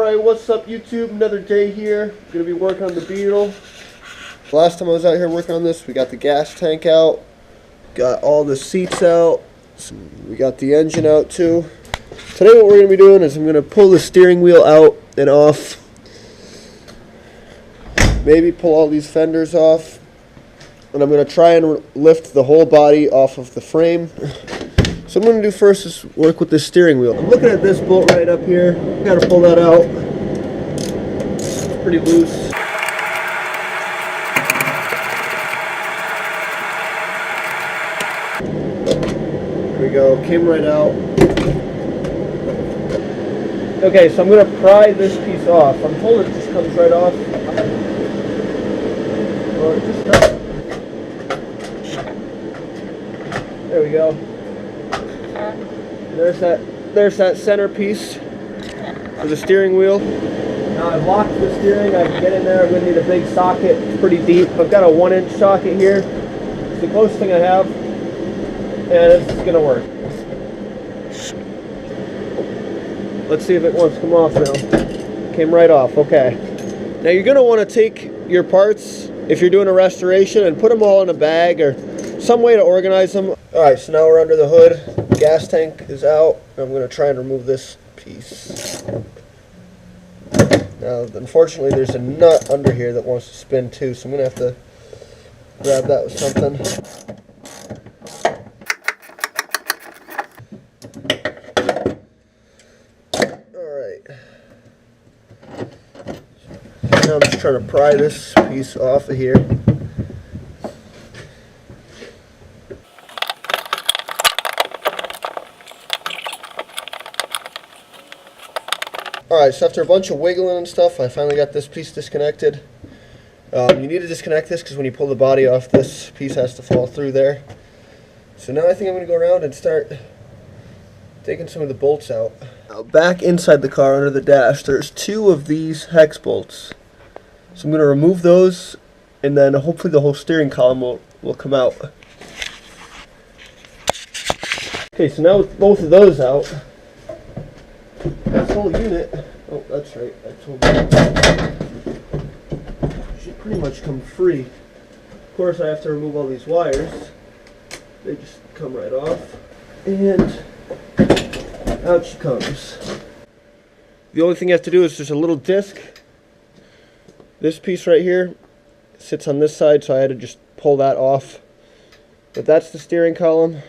Alright, what's up YouTube? Another day here. Gonna be working on the Beetle. Last time I was out here working on this, we got the gas tank out. Got all the seats out. We got the engine out too. Today what we're gonna be doing is I'm gonna pull the steering wheel out and off. Maybe pull all these fenders off. And I'm gonna try and lift the whole body off of the frame. So what I'm going to do first is work with this steering wheel. I'm looking at this bolt right up here. Got to pull that out. It's pretty loose. There we go. Came right out. Okay, so I'm going to pry this piece off. I'm told it just comes right off. Or it just does. There we go. There's that center piece for the steering wheel. Now I've locked the steering. I can get in there. I'm going to need a big socket. It's pretty deep. I've got a 1-inch socket here. It's the closest thing I have, and it's going to work. Let's see if it wants to come off now. Came right off. Okay. Now you're going to want to take your parts, if you're doing a restoration, and put them all in a bag or some way to organize them. Alright, so now we're under the hood. Gas tank is out. I'm going to try and remove this piece. Now, unfortunately, there's a nut under here that wants to spin too, so I'm going to have to grab that with something. Alright. Now I'm just trying to pry this piece off of here. Alright, so after a bunch of wiggling and stuff, I finally got this piece disconnected. You need to disconnect this because when you pull the body off, this piece has to fall through there. So now I think I'm going to go around and start taking some of the bolts out. Now back inside the car under the dash, there's 2 of these hex bolts. So I'm going to remove those, and then hopefully the whole steering column will come out. Okay, so now with both of those out, this whole unit, oh that's right, I told you, should pretty much come free. Of course I have to remove all these wires. They just come right off. And out she comes. The only thing you have to do is there's a little disc. This piece right here sits on this side, so I had to just pull that off. But that's the steering column.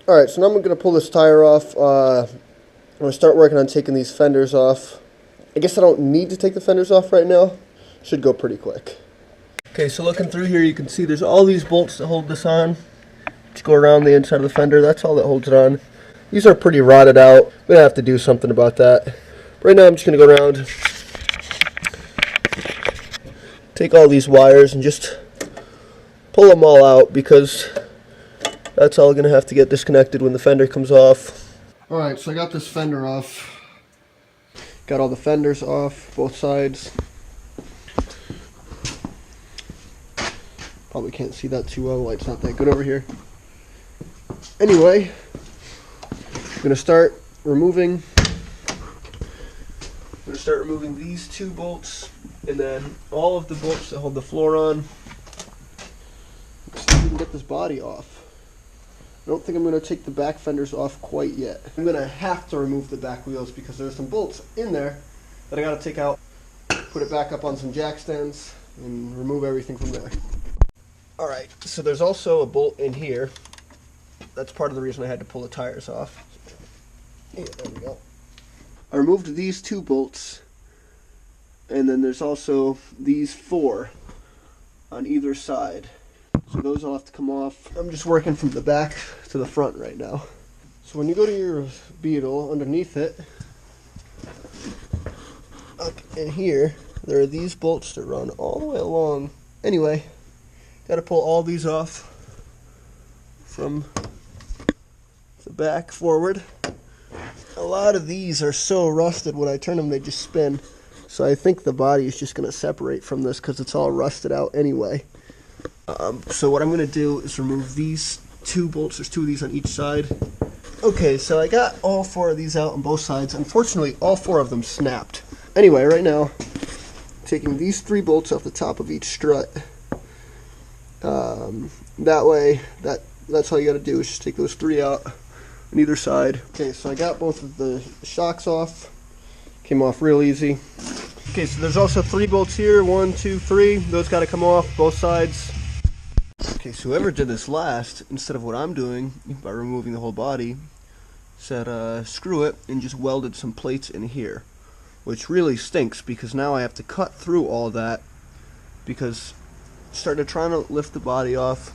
Alright, so now I'm going to pull this tire off. I'm going to start working on taking these fenders off. I guess I don't need to take the fenders off right now. Should go pretty quick. Okay, so looking through here you can see there's all these bolts that hold this on. Just go around the inside of the fender. That's all that holds it on. These are pretty rotted out. I'm going to have to do something about that. Right now I'm just going to go around, take all these wires and just pull them all out because that's all going to have to get disconnected when the fender comes off. Alright, so I got this fender off. Got all the fenders off, both sides. Probably can't see that too well, light's not that good over here. Anyway, I'm going to start removing these 2 bolts, and then all of the bolts that hold the floor on. Let's see if we can get this body off. I don't think I'm going to take the back fenders off quite yet. I'm going to have to remove the back wheels because there's some bolts in there that I got to take out, put it back up on some jack stands, and remove everything from there. Alright, so there's also a bolt in here. That's part of the reason I had to pull the tires off. Yeah, there we go. I removed these 2 bolts, and then there's also these 4 on either side. So those all have to come off. I'm just working from the back to the front right now. So when you go to your Beetle, underneath it, up in here, there are these bolts that run all the way along. Anyway, got to pull all these off from the back forward. A lot of these are so rusted, when I turn them they just spin. So I think the body is just going to separate from this because it's all rusted out anyway. So what I'm going to do is remove these 2 bolts. There's 2 of these on each side. Okay, so I got all 4 of these out on both sides. Unfortunately, all 4 of them snapped. Anyway, right now, taking these 3 bolts off the top of each strut. That way, that's all you gotta do is just take those 3 out on either side. Okay, so I got both of the shocks off. Came off real easy. Okay, so there's also 3 bolts here. 1, 2, 3. Those gotta come off both sides. Okay, so whoever did this last, instead of what I'm doing by removing the whole body, said screw it and just welded some plates in here, which really stinks because now I have to cut through all that because started trying to lift the body off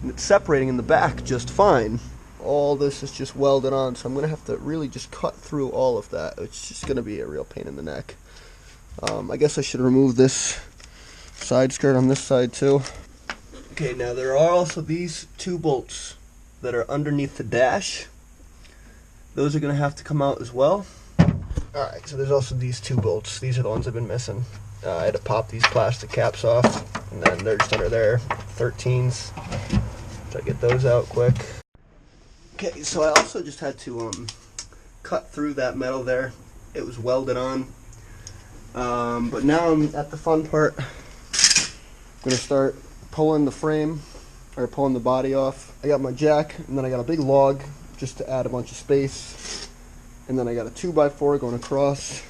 and it's separating in the back just fine. All this is just welded on, so I'm gonna have to really just cut through all of that. It's just gonna be a real pain in the neck. I guess I should remove this side skirt on this side too. Okay, now there are also these 2 bolts that are underneath the dash. Those are gonna have to come out as well. Alright, so there's also these 2 bolts. These are the ones I've been missing. I had to pop these plastic caps off, and then they're just under there, 13s. Try to get those out quick. Okay, so I also just had to cut through that metal there. It was welded on. But now I'm at the fun part. I'm gonna start pulling the frame, or pulling the body off. I got my jack, and then I got a big log just to add a bunch of space. And then I got a 2x4 going across.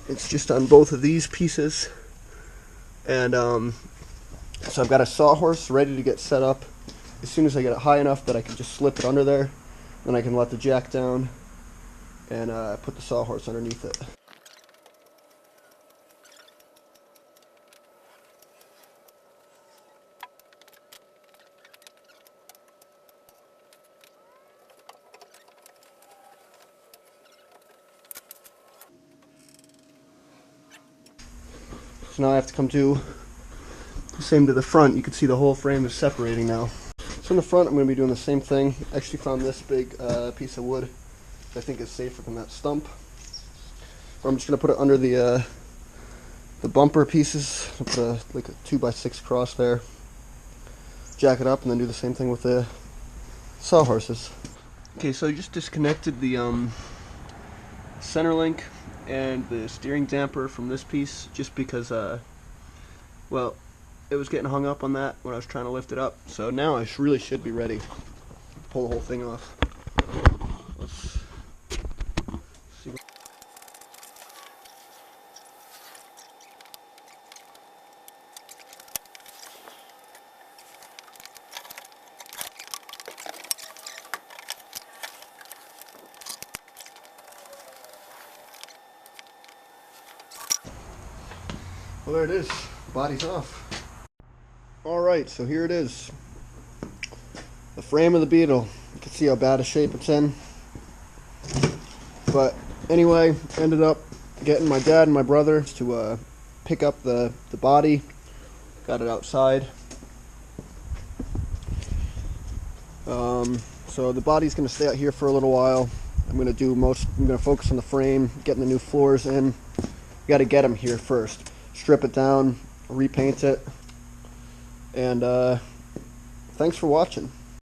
It's just on both of these pieces. And so I've got a sawhorse ready to get set up. As soon as I get it high enough that I can just slip it under there, then I can let the jack down and put the sawhorse underneath it. So now I have to come to the same to the front. You can see the whole frame is separating now. So in the front I'm going to be doing the same thing. I actually found this big piece of wood that I think is safer than that stump. I'm just going to put it under the bumper pieces. I'll put like a 2x6 cross there. Jack it up and then do the same thing with the sawhorses. Okay, so I just disconnected the center link and the steering damper from this piece just because well, it was getting hung up on that when I was trying to lift it up. So now I really should be ready to pull the whole thing off. Let's see. Well, there it is. The body's off. Alright, so here it is. The frame of the Beetle. You can see how bad a shape it's in. But anyway, ended up getting my dad and my brother to pick up the body. Got it outside. So the body's going to stay out here for a little while. I'm going to focus on the frame, getting the new floors in. Got to get them here first. Strip it down, repaint it, and thanks for watching.